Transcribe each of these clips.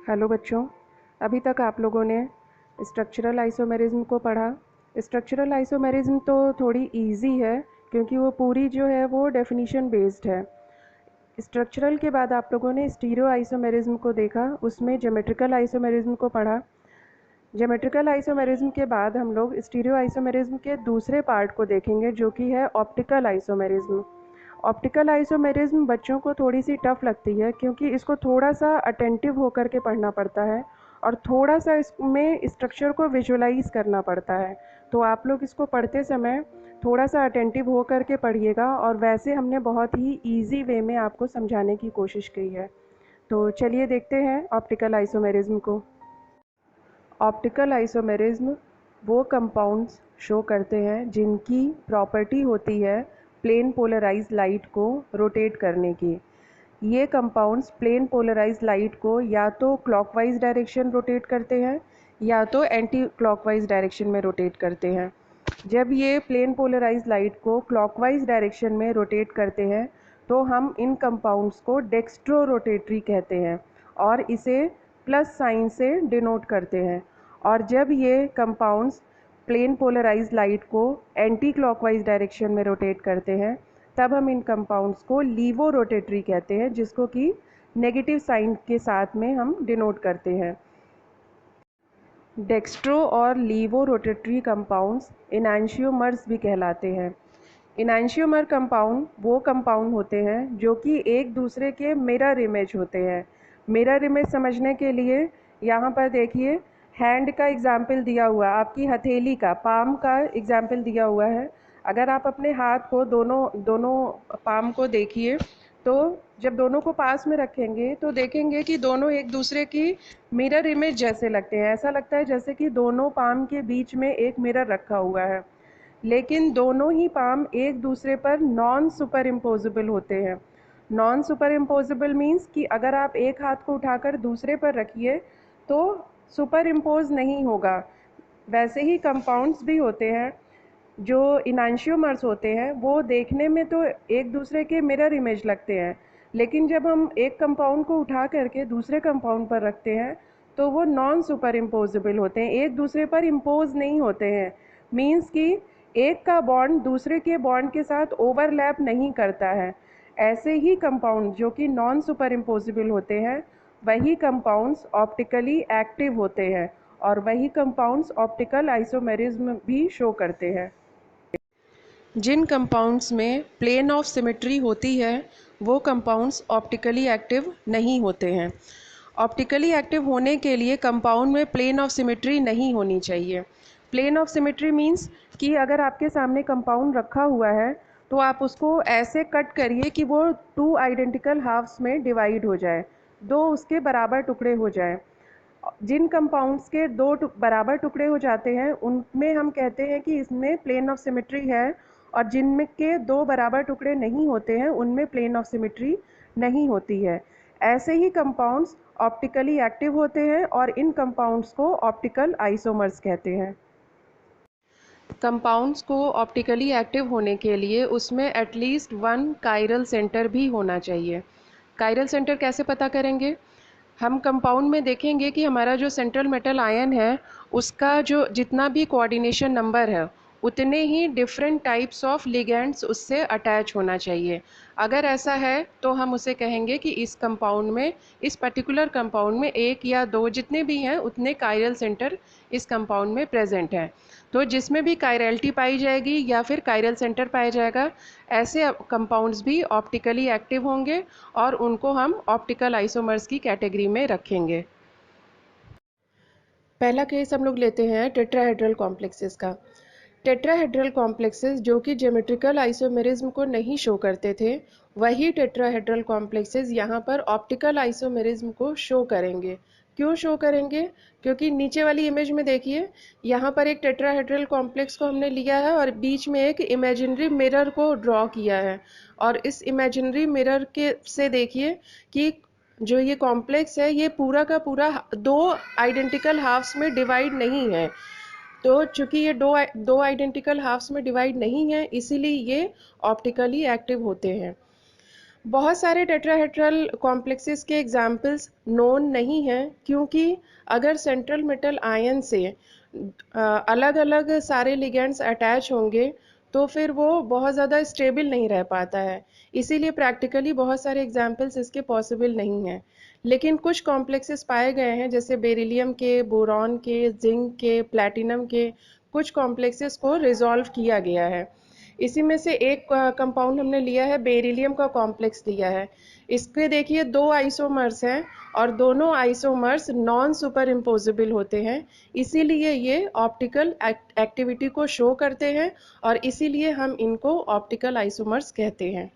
Hello बच्चों, अभी तक आप लोगों ने स्ट्रक्चरल आइसोमेरिज्म को पढ़ा। स्ट्रक्चरल आइसोमेरिज्म तो थोड़ी इजी है क्योंकि वो पूरी जो है वो डेफिनीशन बेस्ड है। स्ट्रक्चरल के बाद आप लोगों ने स्टीरियो आइसोमेरिज्म को देखा, उसमें ज्योमेट्रिकल आइसोमेरिज्म को पढ़ा। ज्योमेट्रिकल आइसोमेरिज्म के बाद हम लोग स्टीरियो आइसोमेरिज्म के दूसरे पार्ट को देखेंगे जो कि है ऑप्टिकल आइसोमेरिज्म। ऑप्टिकल आइसोमेरिज्म बच्चों को थोड़ी सी टफ लगती है क्योंकि इसको थोड़ा सा अटेंटिव होकर के पढ़ना पड़ता है और थोड़ा सा इसमें स्ट्रक्चर को विजुलाइज करना पड़ता है। तो आप लोग इसको पढ़ते समय थोड़ा सा अटेंटिव हो करके पढ़िएगा, और वैसे हमने बहुत ही ईजी वे में आपको समझाने की कोशिश की है। तो चलिए देखते हैं ऑप्टिकल आइसोमेरिज्म को। ऑप्टिकल आइसोमेरिज्म वो कंपाउंड्स शो करते हैं जिनकी प्रॉपर्टी होती है प्लेन पोलराइज लाइट को रोटेट करने की। ये कंपाउंड्स प्लेन पोलराइज लाइट को या तो क्लॉकवाइज डायरेक्शन रोटेट करते हैं या तो एंटी क्लॉकवाइज डायरेक्शन में रोटेट करते हैं। जब ये प्लेन पोलराइज लाइट को क्लॉकवाइज डायरेक्शन में रोटेट करते हैं तो हम इन कंपाउंड्स को डेक्स्ट्रो रोटेटरी कहते हैं और इसे प्लस साइन से डिनोट करते हैं। और जब ये कंपाउंड्स प्लेन पोलराइज लाइट को एंटी क्लॉकवाइज डायरेक्शन में रोटेट करते हैं तब हम इन कंपाउंड्स को लीवो रोटेटरी कहते हैं, जिसको कि नेगेटिव साइन के साथ में हम डिनोट करते हैं। डेक्स्ट्रो और लीवो रोटेटरी कंपाउंड्स इनैंशियोमर्स भी कहलाते हैं। इनैंशियोमर कंपाउंड वो कंपाउंड होते हैं जो कि एक दूसरे के मिरर इमेज होते हैं। मिरर इमेज समझने के लिए यहाँ पर देखिए, हैंड का एग्जाम्पल दिया हुआ, आपकी हथेली का, पाम का एग्जाम्पल दिया हुआ है। अगर आप अपने हाथ को दोनों पाम को देखिए तो जब दोनों को पास में रखेंगे तो देखेंगे कि दोनों एक दूसरे की मिरर इमेज जैसे लगते हैं। ऐसा लगता है जैसे कि दोनों पाम के बीच में एक मिरर रखा हुआ है, लेकिन दोनों ही पाम एक दूसरे पर नॉन सुपर इम्पोजिबल होते हैं। नॉन सुपर इम्पोजिबल मीन्स कि अगर आप एक हाथ को उठाकर दूसरे पर रखिए तो सुपर इम्पोज नहीं होगा। वैसे ही कंपाउंड्स भी होते हैं जो इनैंशियोमर्स होते हैं, वो देखने में तो एक दूसरे के मिरर इमेज लगते हैं, लेकिन जब हम एक कंपाउंड को उठा करके दूसरे कंपाउंड पर रखते हैं तो वो नॉन सुपर इम्पोजिबल होते हैं, एक दूसरे पर इम्पोज नहीं होते हैं। मीन्स कि एक का बॉन्ड दूसरे के बॉन्ड के साथ ओवरलैप नहीं करता है। ऐसे ही कंपाउंड जो कि नॉन सुपर इम्पोजिबल होते हैं वही कंपाउंड्स ऑप्टिकली एक्टिव होते हैं और वही कंपाउंड्स ऑप्टिकल आइसोमेरिज्म भी शो करते हैं। जिन कंपाउंड्स में प्लेन ऑफ सिमेट्री होती है वो कंपाउंड्स ऑप्टिकली एक्टिव नहीं होते हैं। ऑप्टिकली एक्टिव होने के लिए कंपाउंड में प्लेन ऑफ सिमेट्री नहीं होनी चाहिए। प्लेन ऑफ सिमेट्री मीन्स कि अगर आपके सामने कंपाउंड रखा हुआ है तो आप उसको ऐसे कट करिए कि वो 2 आइडेंटिकल हाफ्स में डिवाइड हो जाए, 2 उसके बराबर टुकड़े हो जाएं। जिन कंपाउंड्स के 2 बराबर टुकड़े हो जाते हैं उनमें हम कहते हैं कि इसमें प्लेन ऑफ सिमेट्री है, और जिनमें के 2 बराबर टुकड़े नहीं होते हैं उनमें प्लेन ऑफ सिमेट्री नहीं होती है। ऐसे ही कंपाउंड्स ऑप्टिकली एक्टिव होते हैं और इन कंपाउंड्स को ऑप्टिकल आइसोमर्स कहते हैं। कंपाउंड्स को ऑप्टिकली एक्टिव होने के लिए उसमें एटलीस्ट 1 कायरल सेंटर भी होना चाहिए। कायरल सेंटर कैसे पता करेंगे? हम कंपाउंड में देखेंगे कि हमारा जो सेंट्रल मेटल आयन है उसका जो जितना भी कोऑर्डिनेशन नंबर है उतने ही डिफरेंट टाइप्स ऑफ लिगेंड्स उससे अटैच होना चाहिए। अगर ऐसा है तो हम उसे कहेंगे कि इस कंपाउंड में, इस पर्टिकुलर कंपाउंड में 1 या 2 जितने भी हैं उतने कायरल सेंटर इस कंपाउंड में प्रेजेंट हैं। तो जिसमें भी कायरलिटी पाई जाएगी या फिर कायरल सेंटर पाया जाएगा, ऐसे कंपाउंड्स भी ऑप्टिकली एक्टिव होंगे और उनको हम ऑप्टिकल आइसोमर्स की कैटेगरी में रखेंगे। पहला केस हम लोग लेते हैं टेट्राहेड्रल कॉम्प्लेक्सेस का। टेट्राहेड्रल कॉम्प्लेक्सेस जो कि ज्योमेट्रिकल आइसोमेरिज्म को नहीं शो करते थे, वही टेट्राहेड्रल कॉम्प्लेक्सेस यहाँ पर ऑप्टिकल आइसोमेरिज्म को शो करेंगे। क्यों शो करेंगे? क्योंकि नीचे वाली इमेज में देखिए, यहाँ पर एक टेट्राहेड्रल कॉम्प्लेक्स को हमने लिया है और बीच में एक इमेजिनरी मिरर को ड्रॉ किया है, और इस इमेजिनरी मिरर के से देखिए कि जो ये कॉम्प्लेक्स है ये पूरा का पूरा 2 आइडेंटिकल हाफ्स में डिवाइड नहीं है। तो चूंकि ये दो आइडेंटिकल हाफ्स में डिवाइड नहीं है, इसीलिए ये ऑप्टिकली एक्टिव होते हैं। बहुत सारे टेट्राहेड्रल कॉम्प्लेक्सेस के एग्जाम्पल्स नोन नहीं हैं, क्योंकि अगर सेंट्रल मेटल आयन से अलग अलग सारे लिगेंड्स अटैच होंगे तो फिर वो बहुत ज़्यादा स्टेबल नहीं रह पाता है। इसीलिए प्रैक्टिकली बहुत सारे एग्जाम्पल्स इसके पॉसिबल नहीं हैं। लेकिन कुछ कॉम्प्लेक्सेस पाए गए हैं, जैसे बेरिलियम के, बोरॉन के, जिंक के, प्लैटिनम के, कुछ कॉम्प्लेक्सेस को रिजॉल्व किया गया है। इसी में से एक कंपाउंड हमने लिया है, बेरिलियम का कॉम्प्लेक्स लिया है। इसके देखिए दो आइसोमर्स हैं और दोनों आइसोमर्स नॉन सुपर इम्पोजिबल होते हैं। इसीलिए ये ऑप्टिकल एक्टिविटी को शो करते हैं और इसीलिए हम इनको ऑप्टिकल आइसोमर्स कहते हैं।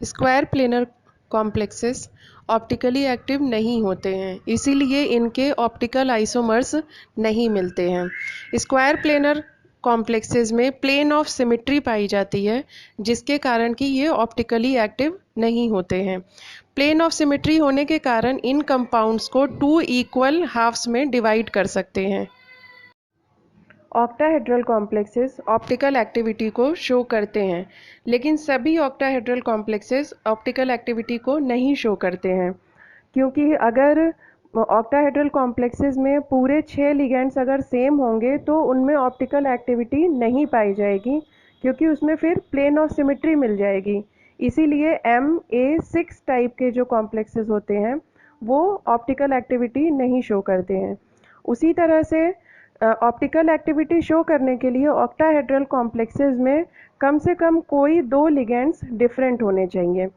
Square planar complexes optically active नहीं होते हैं, इसीलिए इनके ऑप्टिकल आइसोमर्स नहीं मिलते हैं। स्क्वायर प्लेनर कॉम्प्लेक्सेस में प्लेन ऑफ सिमेट्री पाई जाती है, जिसके कारण कि ये ऑप्टिकली एक्टिव नहीं होते हैं। प्लेन ऑफ सिमेट्री होने के कारण इन कंपाउंड्स को 2 इक्वल हाफ्स में डिवाइड कर सकते हैं। ऑक्टाहेड्रल कॉम्प्लेक्सेस ऑप्टिकल एक्टिविटी को शो करते हैं, लेकिन सभी ऑक्टाहेड्रल कॉम्प्लेक्सेस ऑप्टिकल एक्टिविटी को नहीं शो करते हैं, क्योंकि अगर ऑक्टाहेड्रल कॉम्प्लेक्सेस में पूरे 6 लिगेंड्स अगर सेम होंगे तो उनमें ऑप्टिकल एक्टिविटी नहीं पाई जाएगी, क्योंकि उसमें फिर प्लेन ऑफ सिमेट्री मिल जाएगी। इसीलिए MA6 टाइप के जो कॉम्प्लेक्सेस होते हैं वो ऑप्टिकल एक्टिविटी नहीं शो करते हैं। उसी तरह से ऑप्टिकल एक्टिविटी शो करने के लिए ऑक्टाहेड्रल कॉम्प्लेक्सेस में कम से कम कोई 2 लिगेंड्स डिफरेंट होने चाहिए।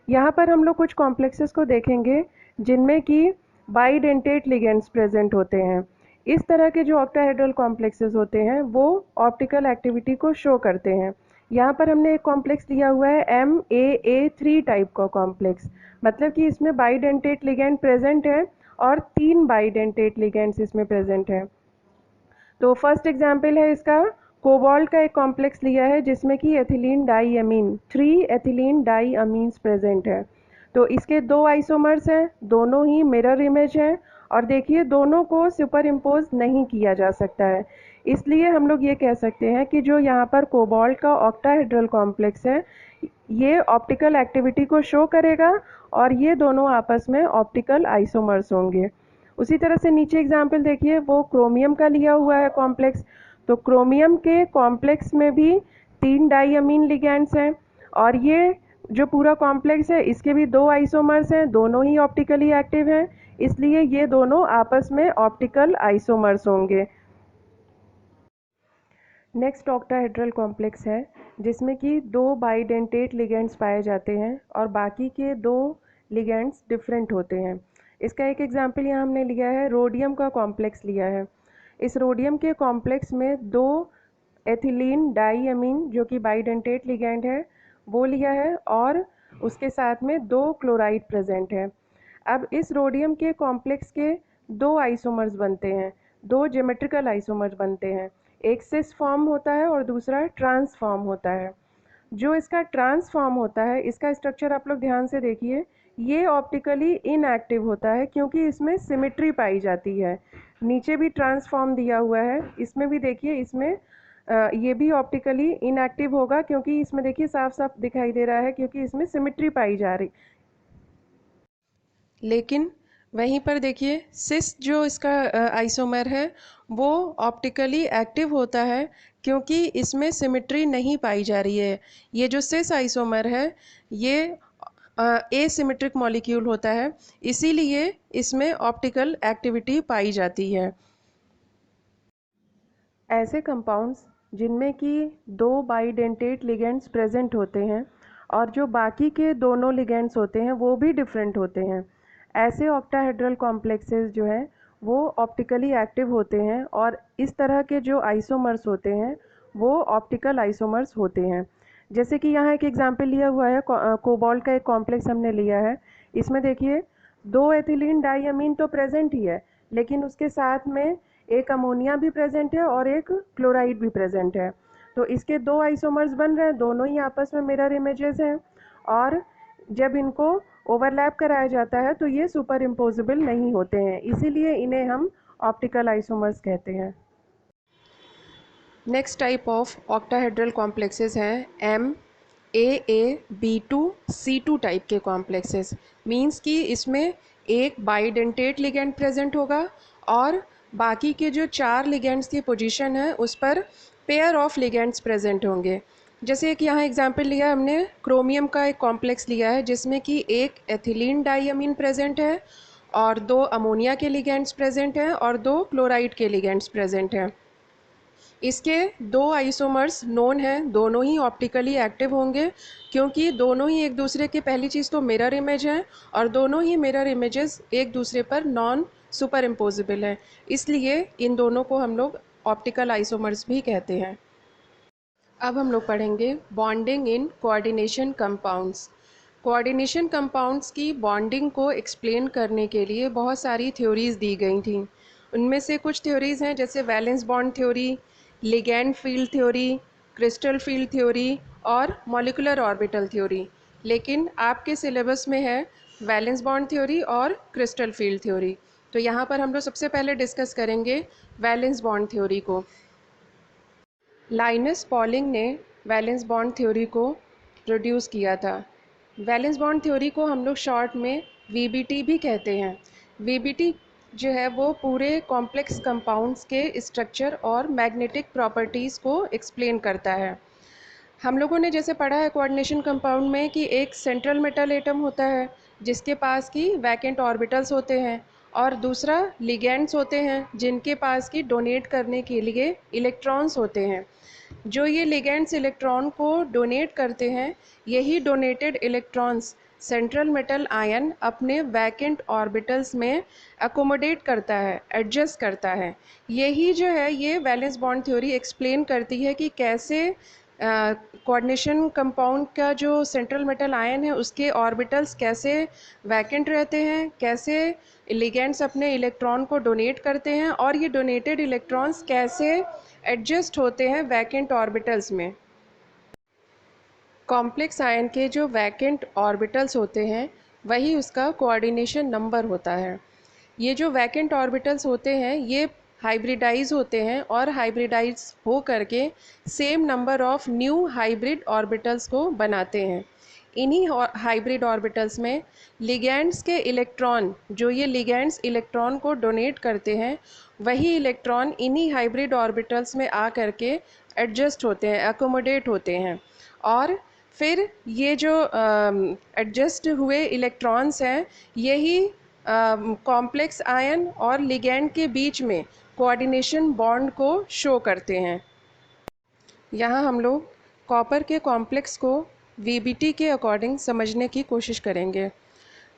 यहाँ पर हम लोग कुछ कॉम्प्लेक्सेस को देखेंगे जिनमें कि बाइडेंटेट लिगेंड्स प्रेजेंट होते हैं। इस तरह के जो ऑक्टाहेड्रल कॉम्प्लेक्सेस होते हैं वो ऑप्टिकल एक्टिविटी को शो करते हैं। यहाँ पर हमने एक कॉम्प्लेक्स लिया हुआ है MAA3 टाइप का कॉम्प्लेक्स, मतलब कि इसमें बाइडेंटेट लिगेंड प्रेजेंट है और 3 बाइडेंटेट लिगेंड्स इसमें प्रेजेंट है। तो फर्स्ट एग्जाम्पल है इसका, कोबाल्ट का एक कॉम्प्लेक्स लिया है जिसमें कि एथिलीन डाई अमीन 3 एथिलीन डाई अमीन्स प्रेजेंट है। तो इसके 2 आइसोमर्स हैं, दोनों ही मिरर इमेज हैं और देखिए दोनों को सुपर इम्पोज नहीं किया जा सकता है। इसलिए हम लोग ये कह सकते हैं कि जो यहाँ पर कोबाल्ट का ऑक्टाहेड्रल कॉम्प्लेक्स है ये ऑप्टिकल एक्टिविटी को शो करेगा और ये दोनों आपस में ऑप्टिकल आइसोमर्स होंगे। उसी तरह से नीचे एग्जाम्पल देखिए, वो क्रोमियम का लिया हुआ है कॉम्प्लेक्स। तो क्रोमियम के कॉम्प्लेक्स में भी 3 डाईअमीन लिगेंड्स हैं और ये जो पूरा कॉम्प्लेक्स है इसके भी 2 आइसोमर्स हैं, दोनों ही ऑप्टिकली एक्टिव हैं, इसलिए ये दोनों आपस में ऑप्टिकल आइसोमर्स होंगे। नेक्स्ट ऑक्टाहेड्रल कॉम्प्लेक्स है जिसमें कि 2 बाइडेंटेट लिगेंड्स पाए जाते हैं और बाकी के 2 लिगेंड्स डिफरेंट होते हैं। इसका एक एग्जाम्पल यहाँ हमने लिया है, रोडियम का कॉम्प्लेक्स लिया है। इस रोडियम के कॉम्प्लेक्स में 2 एथिलीन डाईअमीन जो कि बाइडेंटेट लिगेंड है वो लिया है और उसके साथ में 2 क्लोराइड प्रेजेंट है। अब इस रोडियम के कॉम्प्लेक्स के 2 आइसोमर्स बनते हैं, 2 ज्योमेट्रिकल आइसोमर्स बनते हैं, एक सिस फॉर्म होता है और दूसरा ट्रांस फॉर्म होता है। जो इसका ट्रांस फॉर्म होता है इसका स्ट्रक्चर आप लोग ध्यान से देखिए, ये ऑप्टिकली इनएक्टिव होता है क्योंकि इसमें सिमेट्री पाई जाती है। नीचे भी ट्रांसफॉर्म दिया हुआ है, इसमें भी देखिए, इसमें ये भी ऑप्टिकली इनएक्टिव होगा क्योंकि इसमें देखिए साफ साफ दिखाई दे रहा है क्योंकि इसमें सिमेट्री पाई जा रही। लेकिन वहीं पर देखिए सिस जो इसका आइसोमर है वो ऑप्टिकली एक्टिव होता है क्योंकि इसमें सिमेट्री नहीं पाई जा रही है। ये जो सिस आइसोमर है ये एसिमेट्रिक मॉलिक्यूल होता है, इसीलिए इसमें ऑप्टिकल एक्टिविटी पाई जाती है। ऐसे कंपाउंड्स जिनमें कि 2 बाइडेंटेट लिगेंड्स प्रेजेंट होते हैं और जो बाकी के दोनों लिगेंड्स होते हैं वो भी डिफरेंट होते हैं, ऐसे ऑक्टाहेड्रल कॉम्प्लेक्सेस जो हैं वो ऑप्टिकली एक्टिव होते हैं और इस तरह के जो आइसोमर्स होते हैं वो ऑप्टिकल आइसोमर्स होते हैं। जैसे कि यहाँ एक एग्जांपल लिया हुआ है, कोबाल्ट का एक कॉम्प्लेक्स हमने लिया है। इसमें देखिए 2 एथिलीन डाईअमीन तो प्रेजेंट ही है, लेकिन उसके साथ में एक अमोनिया भी प्रेजेंट है और एक क्लोराइड भी प्रेजेंट है। तो इसके 2 आइसोमर्स बन रहे हैं, दोनों ही आपस में मिरर इमेजेस हैं और जब इनको ओवरलैप कराया जाता है तो ये सुपर इम्पोजिबल नहीं होते हैं, इसीलिए इन्हें हम ऑप्टिकल आइसोमर्स कहते हैं। Next type of octahedral complexes हैं AA B2C2 टाइप के कॉम्प्लेक्सेस, मींस कि इसमें एक बाइडेंटेट लिगेंड प्रेजेंट होगा और बाकी के जो 4 लिगेंड्स की पोजीशन है उस पर पेयर ऑफ लिगेंड्स प्रेजेंट होंगे। जैसे एक यहाँ एग्जांपल लिया हमने, क्रोमियम का एक कॉम्प्लेक्स लिया है जिसमें कि एक एथिलीन डाइअमीन प्रेजेंट है और 2 अमोनिया के लिगेंड्स प्रेजेंट हैं और 2 क्लोराइड के लिगेंड्स प्रेजेंट हैं। इसके 2 आइसोमर्स नोन हैं, दोनों ही ऑप्टिकली एक्टिव होंगे क्योंकि दोनों ही एक दूसरे के, पहली चीज़ तो मिरर इमेज हैं और दोनों ही मिरर इमेजेस एक दूसरे पर नॉन सुपर इम्पोजिबल हैं, इसलिए इन दोनों को हम लोग ऑप्टिकल आइसोमर्स भी कहते हैं। अब हम लोग पढ़ेंगे bonding in coordination compounds. Coordination compounds की बॉन्डिंग को एक्सप्लेन करने के लिए बहुत सारी थ्योरीज़ दी गई थी। उनमें से कुछ थ्योरीज़ हैं जैसे valence bond theory, ligand field theory, crystal field theory और मॉलिक्यूलर ऑर्बिटल थ्योरी। लेकिन आपके सिलेबस में है वैलेंस बॉन्ड थ्योरी और क्रिस्टल फील्ड थ्योरी। तो यहाँ पर हम लोग सबसे पहले डिस्कस करेंगे वैलेंस बॉन्ड थ्योरी को। लाइनस पॉलिंग ने वैलेंस बॉन्ड थ्योरी को प्रोड्यूस किया था। वैलेंस बॉन्ड थ्योरी को हम लोग शॉर्ट में वीबीटी भी कहते हैं। वीबीटी जो है वो पूरे कॉम्प्लेक्स कंपाउंड्स के स्ट्रक्चर और मैग्नेटिक प्रॉपर्टीज़ को एक्सप्लेन करता है। हम लोगों ने जैसे पढ़ा है कोऑर्डिनेशन कंपाउंड में कि एक सेंट्रल मेटल एटम होता है जिसके पास की वैकेंट ऑर्बिटल्स होते हैं और दूसरा लिगेंड्स होते हैं जिनके पास की डोनेट करने के लिए इलेक्ट्रॉन्स होते हैं। जो ये लिगेंड्स इलेक्ट्रॉन को डोनेट करते हैं, यही donated electrons central metal ion अपने वैकेंट ऑर्बिटल्स में अकोमोडेट करता है, एडजस्ट करता है। यही जो है ये वैलेंस बॉन्ड थ्योरी एक्सप्लेन करती है कि कैसे कोऑर्डिनेशन कंपाउंड का जो सेंट्रल मेटल आयन है उसके ऑर्बिटल्स कैसे वैकेंट रहते हैं, कैसे लिगेंड्स अपने इलेक्ट्रॉन को डोनेट करते हैं और ये डोनेटेड इलेक्ट्रॉन्स कैसे एडजस्ट होते हैं वैकेंट ऑर्बिटल्स में। कॉम्प्लेक्स आयन के जो वैकेंट ऑर्बिटल्स होते हैं वही उसका कोऑर्डिनेशन नंबर होता है। ये जो वैकेंट ऑर्बिटल्स होते हैं ये हाइब्रिडाइज होते हैं और हाइब्रिडाइज हो करके same number of new hybrid orbitals को बनाते हैं। इन्हीं हाइब्रिड ऑर्बिटल्स में लिगैंड्स के इलेक्ट्रॉन, जो ये लिगैंड्स इलेक्ट्रॉन को डोनेट करते हैं, वही इलेक्ट्रॉन इन्हीं हाइब्रिड ऑर्बिटल्स में आ करके एडजस्ट होते हैं, एकोमोडेट होते हैं और फिर ये जो एडजस्ट हुए इलेक्ट्रॉन्स हैं यही कॉम्प्लेक्स आयन और लिगैंड के बीच में कोऑर्डिनेशन बॉन्ड को शो करते हैं। यहाँ हम लोग कॉपर के कॉम्प्लेक्स को वीबीटी के अकॉर्डिंग समझने की कोशिश करेंगे।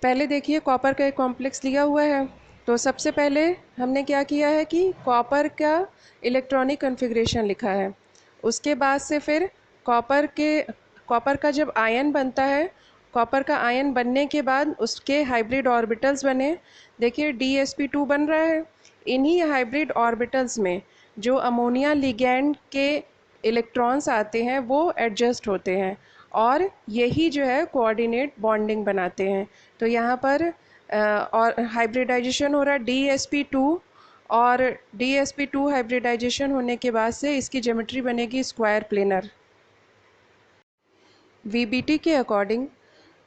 पहले देखिए कॉपर का एक कॉम्प्लेक्स लिया हुआ है, तो सबसे पहले हमने क्या किया है कि कॉपर का इलेक्ट्रॉनिक कॉन्फ़िगरेशन लिखा है। उसके बाद से फिर कॉपर का जब आयन बनता है, कॉपर का आयन बनने के बाद उसके हाइब्रिड ऑर्बिटल्स बने। देखिए DsP2 बन रहा है। इन्हीं हाइब्रिड ऑर्बिटल्स में जो अमोनिया लिगैंड के इलेक्ट्रॉन्स आते हैं वो एडजस्ट होते हैं और यही जो है कोऑर्डिनेट बॉन्डिंग बनाते हैं। तो यहाँ पर और हाइब्रिडाइजेशन हो रहा है DsP2 और DsP2 हाइब्रिडाइजेशन होने के बाद से इसकी ज्योमेट्री बनेगी स्क्वायर प्लेनर। वीबीटी के अकॉर्डिंग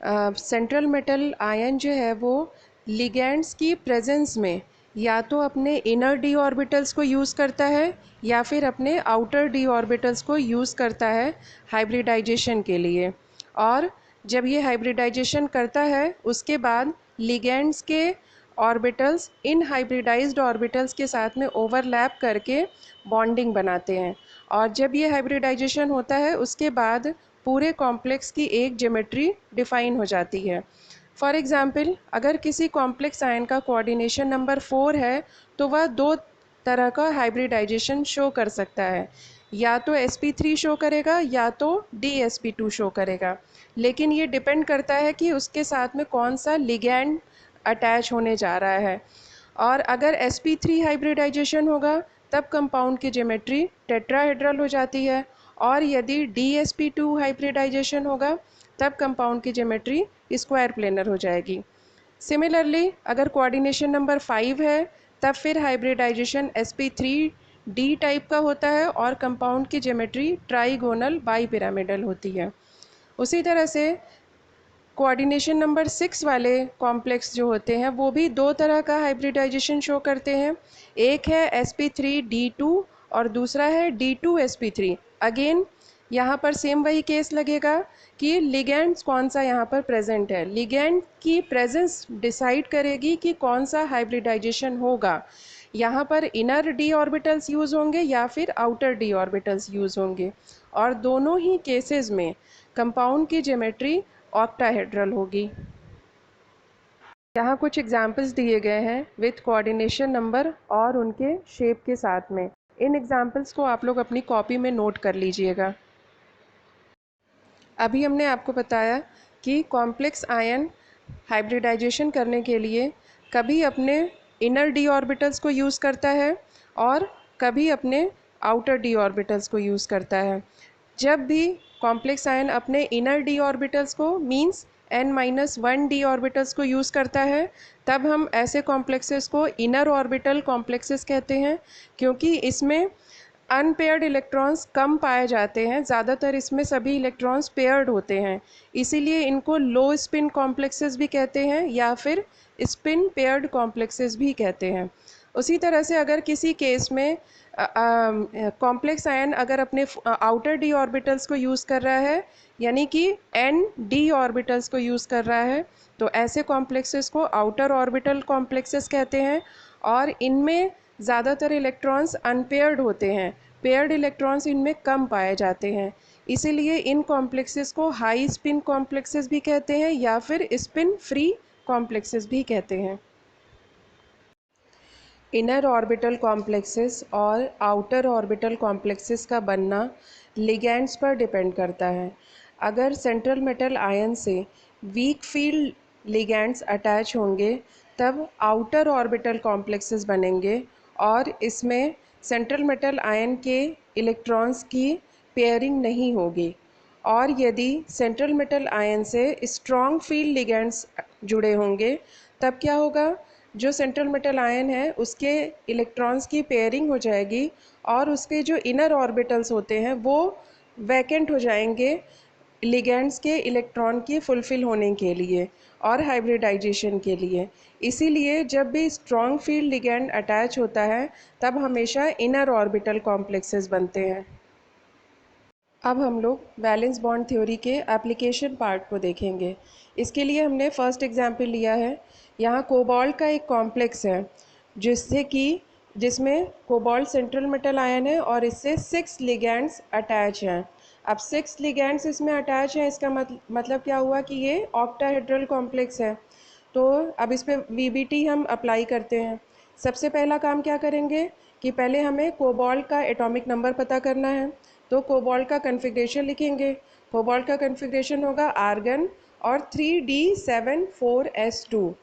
सेंट्रल मेटल आयन जो है वो लिगैंड्स की प्रेजेंस में या तो अपने इनर डी ऑर्बिटल्स को यूज़ करता है या फिर अपने आउटर डी ऑर्बिटल्स को यूज़ करता है हाइब्रिडाइजेशन के लिए। और जब ये हाइब्रिडाइजेशन करता है उसके बाद लिगैंड्स के ऑर्बिटल्स इन हाइब्रिडाइज्ड ऑर्बिटल्स के साथ में ओवरलैप करके बॉन्डिंग बनाते हैं और जब ये हाइब्रिडाइजेशन होता है उसके बाद पूरे कॉम्प्लेक्स की एक ज्योमेट्री डिफाइन हो जाती है। फॉर एग्ज़ाम्पल अगर किसी कॉम्प्लेक्स आयन का कोऑर्डिनेशन नंबर 4 है तो वह 2 तरह का हाइब्रिडाइजेशन शो कर सकता है, या तो sp3 शो करेगा या तो dsp2 शो करेगा। लेकिन ये डिपेंड करता है कि उसके साथ में कौन सा लिगैंड अटैच होने जा रहा है। और अगर sp3 हाइब्रिडाइजेशन होगा तब कंपाउंड की ज्योमेट्री टेट्राहेड्रल हो जाती है और यदि DsP2 हाइब्रिडाइजेशन होगा तब कंपाउंड की ज्योमेट्री स्क्वायर प्लेनर हो जाएगी। सिमिलरली अगर कोऑर्डिनेशन नंबर 5 है तब फिर हाइब्रिडाइजेशन sp3d टाइप का होता है और कंपाउंड की ज्योमेट्री ट्राइगोनल बाई पिरामिडल होती है। उसी तरह से कोऑर्डिनेशन नंबर 6 वाले कॉम्प्लेक्स जो होते हैं वो भी दो तरह का हाइब्रिडाइजेशन शो करते हैं। एक है sp3d2 और दूसरा है d2sp3। अगेन यहाँ पर सेम वही केस लगेगा कि लिगैंड कौन सा यहाँ पर प्रेजेंट है। लिगैंड की प्रेजेंस डिसाइड करेगी कि कौन सा हाइब्रिडाइजेशन होगा। यहाँ पर इनर डी ऑर्बिटल्स यूज़ होंगे या फिर आउटर डी ऑर्बिटल्स यूज़ होंगे, और दोनों ही केसेस में कंपाउंड की ज्योमेट्री ऑक्टाहेड्रल होगी। यहाँ कुछ एग्जाम्पल्स दिए गए हैं विथ कोऑर्डिनेशन नंबर और उनके शेप के साथ में। इन एग्जाम्पल्स को आप लोग अपनी कॉपी में नोट कर लीजिएगा। अभी हमने आपको बताया कि कॉम्प्लेक्स आयन हाइब्रिडाइजेशन करने के लिए कभी अपने इनर डी ऑर्बिटल्स को यूज़ करता है और कभी अपने आउटर डी ऑर्बिटल्स को यूज़ करता है। जब भी कॉम्प्लेक्स आयन अपने इनर डी ऑर्बिटल्स को मींस n-1 डी ऑर्बिटल्स को यूज़ करता है, तब हम ऐसे कॉम्प्लेक्सेस को इनर ऑर्बिटल कॉम्प्लेक्सेस कहते हैं, क्योंकि इसमें अनपेयर्ड इलेक्ट्रॉन्स कम पाए जाते हैं। ज़्यादातर इसमें सभी इलेक्ट्रॉन्स पेयर्ड होते हैं, इसीलिए इनको लो स्पिन कॉम्प्लेक्सेस भी कहते हैं या फिर स्पिन पेयर्ड कॉम्प्लेक्सेस भी कहते हैं। उसी तरह से अगर किसी केस में कॉम्प्लेक्स आयन अगर अपने आउटर डी ऑर्बिटल्स को यूज़ कर रहा है, यानी कि एन डी ऑर्बिटल्स को यूज़ कर रहा है, तो ऐसे कॉम्प्लेक्सेस को आउटर ऑर्बिटल कॉम्प्लेक्सेस कहते हैं। और इनमें ज़्यादातर इलेक्ट्रॉन्स अनपेयर्ड होते हैं, पेयर्ड इलेक्ट्रॉन्स इनमें कम पाए जाते हैं, इसीलिए इन कॉम्प्लेक्सेस को हाई स्पिन कॉम्प्लेक्सेस भी कहते हैं या फिर स्पिन फ्री कॉम्प्लेक्सेस भी कहते हैं। इनर ऑर्बिटल कॉम्प्लेक्सेस और आउटर ऑर्बिटल कॉम्प्लेक्सेस का बनना लिगैंड्स पर डिपेंड करता है। अगर सेंट्रल मेटल आयन से वीक फील्ड लिगैंड्स अटैच होंगे तब आउटर ऑर्बिटल कॉम्प्लेक्सेस बनेंगे और इसमें सेंट्रल मेटल आयन के इलेक्ट्रॉन्स की पेयरिंग नहीं होगी। और यदि सेंट्रल मेटल आयन से स्ट्रॉन्ग फील्ड लिगैंड्स जुड़े होंगे तब क्या होगा, जो सेंट्रल मेटल आयन है उसके इलेक्ट्रॉन्स की पेयरिंग हो जाएगी और उसके जो इनर ऑर्बिटल्स होते हैं वो वैकेंट हो जाएंगे लिगैंड्स के इलेक्ट्रॉन की फुलफिल होने के लिए और हाइब्रिडाइजेशन के लिए। इसीलिए जब भी स्ट्रॉन्ग फील्ड लिगैंड अटैच होता है तब हमेशा इनर ऑर्बिटल कॉम्प्लेक्सेस बनते हैं। अब हम लोग वैलेंस बॉन्ड थ्योरी के एप्लीकेशन पार्ट को देखेंगे। इसके लिए हमने फर्स्ट एग्जाम्पल लिया है। यहाँ कोबाल्ट का एक कॉम्प्लेक्स है जिसमें कोबाल्ट सेंट्रल मेटल आयन है और इससे 6 लिगैंड्स अटैच हैं। अब 6 लिगैंड्स इसमें अटैच हैं, इसका मतलब क्या हुआ कि ये ऑक्टाहेड्रल कॉम्प्लेक्स है। तो अब इस पर VBT हम अप्लाई करते हैं। सबसे पहला काम क्या करेंगे कि पहले हमें कोबाल्ट का एटॉमिक नंबर पता करना है, तो कोबाल्ट का कन्फिग्रेशन लिखेंगे। कोबाल्ट का कन्फिग्रेशन होगा आर्गन और 3d7,4s2।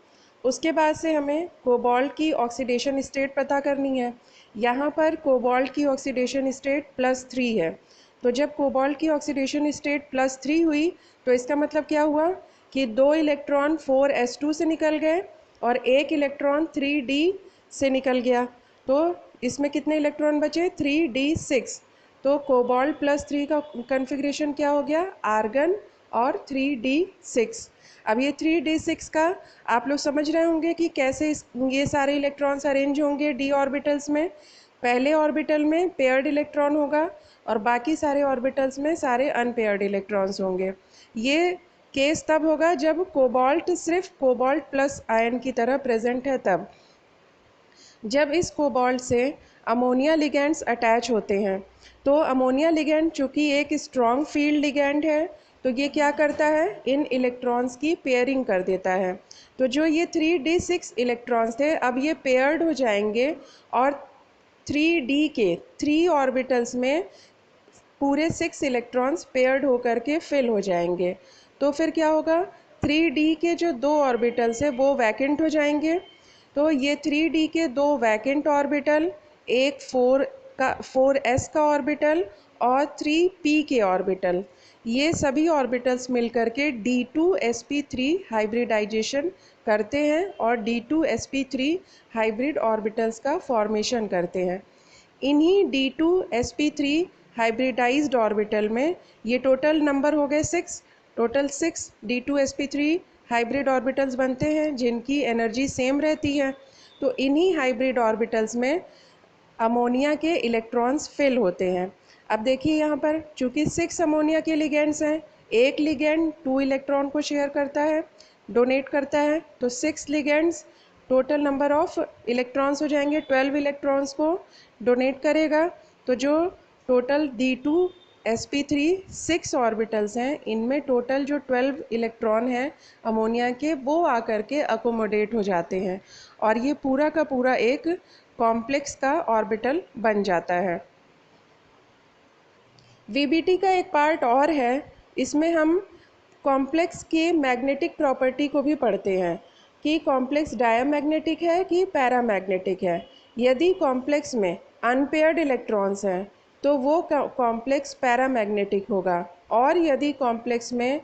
उसके बाद से हमें कोबाल्ट की ऑक्सीडेशन स्टेट पता करनी है। यहाँ पर कोबाल्ट की ऑक्सीडेशन स्टेट +3 है, तो जब कोबाल्ट की ऑक्सीडेशन स्टेट +3 हुई तो इसका मतलब क्या हुआ कि 2 इलेक्ट्रॉन 4s2 से निकल गए और 1 इलेक्ट्रॉन 3d से निकल गया। तो इसमें कितने इलेक्ट्रॉन बचे, 3d6। तो कोबाल्ट +3 का कन्फिग्रेशन क्या हो गया, आर्गन और 3d6। अब ये 3d6 का आप लोग समझ रहे होंगे कि कैसे ये सारे इलेक्ट्रॉन्स अरेंज होंगे डी ऑर्बिटल्स में। पहले ऑर्बिटल में पेयर्ड इलेक्ट्रॉन होगा और बाकी सारे ऑर्बिटल्स में सारे अनपेयर्ड इलेक्ट्रॉन्स होंगे। ये केस तब होगा जब कोबाल्ट सिर्फ कोबाल्ट प्लस आयन की तरह प्रेजेंट है तब। जब इस कोबाल्ट से अमोनिया लिगैंड्स अटैच होते हैं तो अमोनिया लिगैंड चूँकि एक स्ट्रॉन्ग फील्ड लिगैंड है तो ये क्या करता है, इन इलेक्ट्रॉन्स की पेयरिंग कर देता है। तो जो ये 3d6 इलेक्ट्रॉन्स थे अब ये पेयर्ड हो जाएंगे और 3d के 3 ऑर्बिटल्स में पूरे 6 इलेक्ट्रॉन्स पेयर्ड होकर के फिल हो जाएंगे। तो फिर क्या होगा, 3d के जो 2 ऑर्बिटल्स है वो वैकेंट हो जाएंगे। तो ये 3d के 2 वैकेंट ऑर्बिटल, एक 4s का ऑर्बिटल और 3p के ऑर्बिटल, ये सभी ऑर्बिटल्स मिलकर के d2sp3 हाइब्रिडाइजेशन करते हैं और d2sp3 हाइब्रिड ऑर्बिटल्स का फॉर्मेशन करते हैं। इन्हीं d2sp3 हाइब्रिडाइज्ड ऑर्बिटल में ये टोटल नंबर हो गए 6। टोटल 6 D2sp3 हाइब्रिड ऑर्बिटल्स बनते हैं जिनकी एनर्जी सेम रहती है। तो इन्हीं हाइब्रिड ऑर्बिटल्स में अमोनिया के इलेक्ट्रॉन्स फिल होते हैं। अब देखिए यहाँ पर चूँकि 6 अमोनिया के लिगेंड्स हैं, एक लिगेंड 2 इलेक्ट्रॉन को शेयर करता है, डोनेट करता है, तो 6 ligands total number of electrons हो जाएंगे, 12 इलेक्ट्रॉन्स को डोनेट करेगा। तो जो टोटल D2sp3 6 ऑर्बिटल्स हैं, इनमें टोटल जो 12 इलेक्ट्रॉन हैं अमोनिया के, वो आकर के अकोमोडेट हो जाते हैं और ये पूरा का पूरा एक कॉम्प्लेक्स का ऑर्बिटल बन जाता है। वीबीटी का एक पार्ट और है, इसमें हम कॉम्प्लेक्स के मैग्नेटिक प्रॉपर्टी को भी पढ़ते हैं कि कॉम्प्लेक्स डायमैग्नेटिक है कि पैरामैग्नेटिक है। यदि कॉम्प्लेक्स में अनपेयर्ड इलेक्ट्रॉन्स हैं तो वो कॉम्प्लेक्स पैरामैग्नेटिक होगा, और यदि कॉम्प्लेक्स में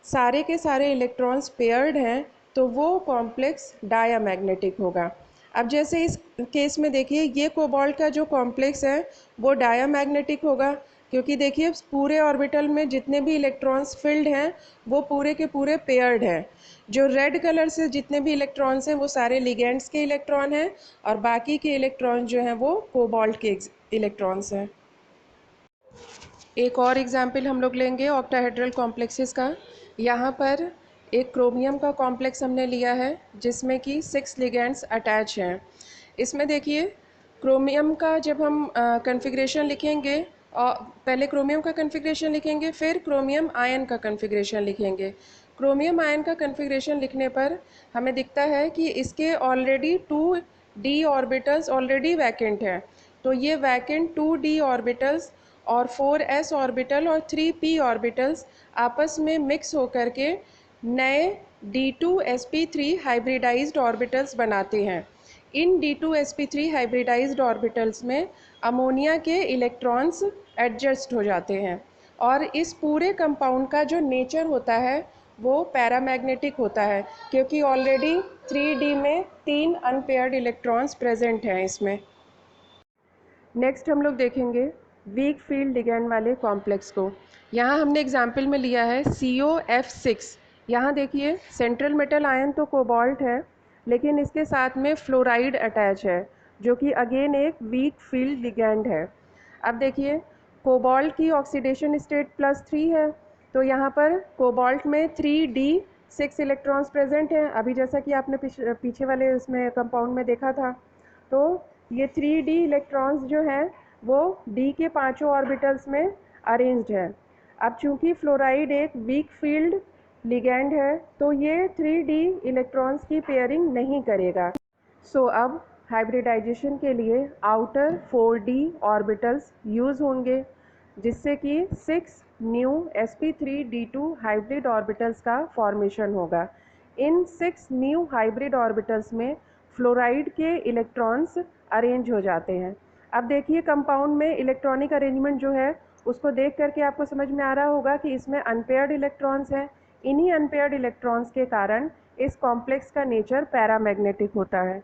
सारे के सारे इलेक्ट्रॉन्स पेयर्ड हैं तो वो कॉम्प्लेक्स डायमैग्नेटिक होगा। अब जैसे इस केस में देखिए, ये कोबाल्ट का जो कॉम्प्लेक्स है वो डायमैग्नेटिक होगा, क्योंकि देखिए पूरे ऑर्बिटल में जितने भी इलेक्ट्रॉन्स फिल्ड हैं वो पूरे के पूरे पेयर्ड हैं। जो रेड कलर से जितने भी इलेक्ट्रॉन्स हैं वो सारे लिगेंड्स के इलेक्ट्रॉन हैं, और बाकी के इलेक्ट्रॉन जो हैं वो कोबाल्ट के इलेक्ट्रॉन्स हैं। एक और एग्जाम्पल हम लोग लेंगे ऑक्टाहेड्रल कॉम्प्लेक्सेस का। यहाँ पर एक क्रोमियम का कॉम्प्लेक्स हमने लिया है जिसमें कि 6 लिगेंड्स अटैच हैं। इसमें देखिए क्रोमियम का जब हम कन्फिग्रेशन लिखेंगे, पहले क्रोमियम का कन्फिग्रेशन लिखेंगे, फिर क्रोमियम आयन का कन्फिग्रेशन लिखेंगे। क्रोमियम आयन का कन्फिग्रेशन लिखने पर हमें दिखता है कि इसके already 2d orbitals already vacant हैं। तो ये वैकेंट 2d ऑर्बिटल्स और 4s ऑर्बिटल और 3p ऑर्बिटल्स आपस में मिक्स होकर के नए D2sp3 हाइब्रिडाइज्ड ऑर्बिटल्स बनाते हैं। इन D2sp3 हाइब्रिडाइज्ड ऑर्बिटल्स में अमोनिया के इलेक्ट्रॉन्स एडजस्ट हो जाते हैं, और इस पूरे कंपाउंड का जो नेचर होता है वो पैरामैग्नेटिक होता है, क्योंकि ऑलरेडी 3d में 3 अनपेयर्ड इलेक्ट्रॉन्स प्रेजेंट हैं इसमें। नेक्स्ट हम लोग देखेंगे वीक फील्ड लिगैंड वाले कॉम्प्लेक्स को। यहाँ हमने एग्जाम्पल में लिया है COF6। यहाँ देखिए सेंट्रल मेटल आयन तो कोबाल्ट है, लेकिन इसके साथ में फ्लोराइड अटैच है जो कि अगेन एक वीक फील्ड लिगैंड है। अब देखिए कोबाल्ट की ऑक्सीडेशन स्टेट +3 है, तो यहाँ पर कोबाल्ट में 3d6 इलेक्ट्रॉन्स प्रेजेंट हैं, अभी जैसा कि आपने पीछे वाले उसमें कंपाउंड में देखा था। तो ये 3d इलेक्ट्रॉन्स जो हैं वो d के पांचों ऑर्बिटल्स में अरेंज्ड है। अब चूंकि फ्लोराइड एक वीक फील्ड लिगैंड है तो ये 3d इलेक्ट्रॉन्स की पेयरिंग नहीं करेगा। सो अब हाइब्रिडाइजेशन के लिए आउटर 4d ऑर्बिटल्स यूज़ होंगे, जिससे कि 6 न्यू sp3d2 हाइब्रिड ऑर्बिटल्स का फॉर्मेशन होगा। इन 6 न्यू हाइब्रिड ऑर्बिटल्स में फ्लोराइड के इलेक्ट्रॉन्स अरेंज हो जाते हैं। अब देखिए कंपाउंड में इलेक्ट्रॉनिक अरेंजमेंट जो है उसको देख करके आपको समझ में आ रहा होगा कि इसमें अनपेयर्ड इलेक्ट्रॉन्स हैं। इन्हीं अनपेयर्ड इलेक्ट्रॉन्स के कारण इस कॉम्प्लेक्स का नेचर पैरामैग्नेटिक होता है।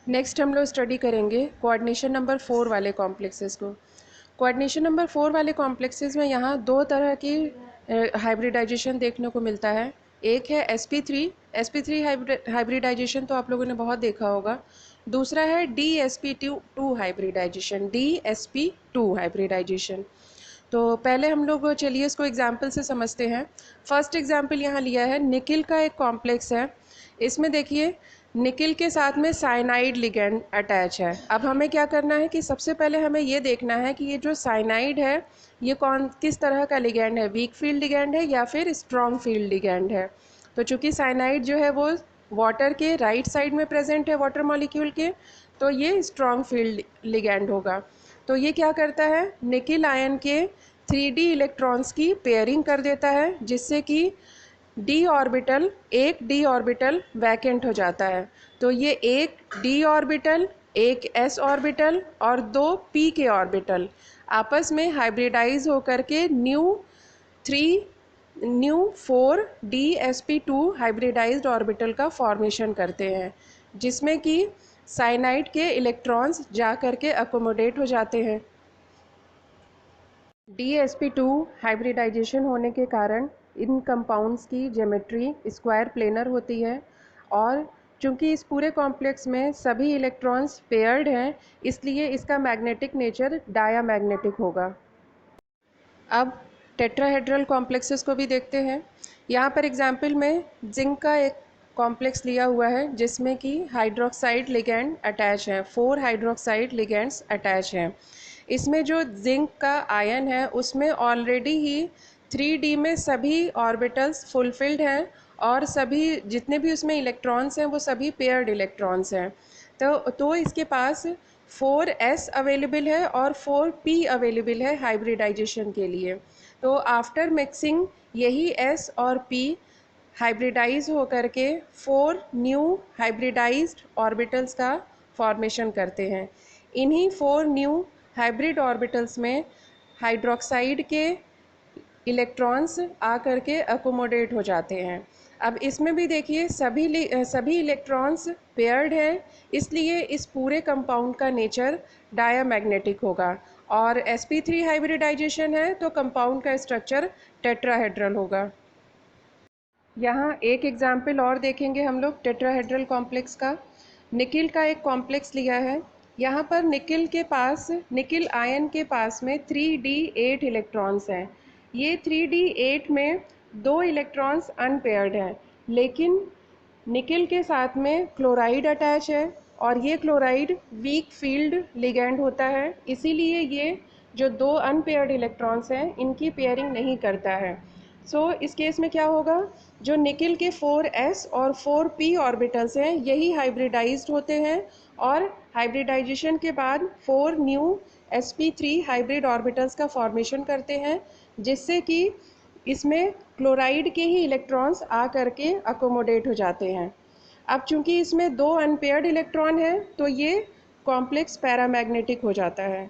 नेक्स्ट हम लोग स्टडी करेंगे कोऑर्डिनेशन नंबर 4 वाले कॉम्प्लेक्सेस को। कोऑर्डिनेशन नंबर 4 वाले कॉम्प्लेक्सेस में यहाँ दो तरह की हाइब्रिडाइजेशन देखने को मिलता है। एक है sp3 हाइब्रिडाइजेशन तो आप लोगों ने बहुत देखा होगा। दूसरा है dsp2 हाइब्रिडाइजेशन। तो पहले हम लोग चलिए इसको एग्जाम्पल से समझते हैं। फर्स्ट एग्जाम्पल यहाँ लिया है, निकिल का एक कॉम्प्लेक्स है। इसमें देखिए निकिल के साथ में साइनाइड लिगैंड अटैच है। अब हमें क्या करना है कि सबसे पहले हमें ये देखना है कि ये जो साइनाइड है ये किस तरह का लिगैंड है, वीक फील्ड लिगैंड है या फिर स्ट्रॉन्ग फील्ड लिगैंड है। तो चूंकि साइनाइड जो है वो वाटर के राइट साइड में प्रेजेंट है, वाटर मॉलिक्यूल के, तो ये स्ट्रॉन्ग फील्ड लिगैंड होगा। तो ये क्या करता है, निकिल आयन के 3d इलेक्ट्रॉन्स की पेयरिंग कर देता है, जिससे कि एक d ऑर्बिटल वैकेंट हो जाता है। तो ये एक d ऑर्बिटल, एक s ऑर्बिटल और 2 p के ऑर्बिटल आपस में हाइब्रिडाइज होकर के न्यू 4dsp2 हाइब्रिडाइज्ड ऑर्बिटल का फॉर्मेशन करते हैं, जिसमें कि साइनाइड के इलेक्ट्रॉन्स जा करके अकोमोडेट हो जाते हैं। dsp2 हाइब्रिडाइजेशन होने के कारण इन कंपाउंड्स की ज्योमेट्री स्क्वायर प्लेनर होती है और चूंकि इस पूरे कॉम्प्लेक्स में सभी इलेक्ट्रॉन्स पेयर्ड हैं इसलिए इसका मैग्नेटिक नेचर डायामैग्नेटिक होगा। अब टेट्राहेड्रल कॉम्प्लेक्सेस को भी देखते हैं। यहाँ पर एग्जाम्पल में जिंक का एक कॉम्प्लेक्स लिया हुआ है जिसमें कि हाइड्रोक्साइड लिगैंड अटैच है, 4 हाइड्रोक्साइड लिगैंड्स अटैच हैं। इसमें जो जिंक का आयन है उसमें ऑलरेडी ही 3D में सभी ऑर्बिटल्स फुलफिल्ड हैं और सभी जितने भी उसमें इलेक्ट्रॉन्स हैं वो सभी पेयर्ड इलेक्ट्रॉन्स हैं। तो इसके पास 4s अवेलेबल है और 4p अवेलेबल है हाइब्रिडाइजेशन के लिए। तो आफ्टर मिक्सिंग यही s और p हाइब्रिडाइज होकर के 4 न्यू हाइब्रिडाइज्ड ऑर्बिटल्स का फॉर्मेशन करते हैं। इन्हीं 4 न्यू हाइब्रिड ऑर्बिटल्स में हाइड्रोक्साइड के इलेक्ट्रॉन्स आकर के अकोमोडेट हो जाते हैं। अब इसमें भी देखिए सभी इलेक्ट्रॉन्स पेयर्ड हैं इसलिए इस पूरे कंपाउंड का नेचर डायामैग्नेटिक होगा और sp3 हाइब्रिडाइजेशन है तो कंपाउंड का स्ट्रक्चर टेट्राहेड्रल होगा। यहाँ एक एग्जाम्पल और देखेंगे हम लोग टेट्राहेड्रल कॉम्प्लेक्स का। निकिल का एक कॉम्प्लेक्स लिया है। यहाँ पर निकिल आयन के पास में 3d8 इलेक्ट्रॉन्स हैं। ये 3d8 में 2 इलेक्ट्रॉन्स अनपेयर्ड हैं लेकिन निकिल के साथ में क्लोराइड अटैच है और ये क्लोराइड वीक फील्ड लिगैंड होता है इसीलिए ये जो 2 अनपेयर्ड इलेक्ट्रॉन्स हैं इनकी पेयरिंग नहीं करता है। इस केस में क्या होगा, जो निकिल के 4s और 4p ऑर्बिटल्स हैं यही हाइब्रिडाइज्ड होते हैं और हाइब्रिडाइजेशन के बाद 4 न्यू sp3 हाइब्रिड ऑर्बिटल्स का फॉर्मेशन करते हैं जिससे कि इसमें क्लोराइड के ही इलेक्ट्रॉन्स आ करके अकोमोडेट हो जाते हैं। अब चूंकि इसमें 2 अनपेयर्ड इलेक्ट्रॉन हैं तो ये कॉम्प्लेक्स पैरामैग्नेटिक हो जाता है।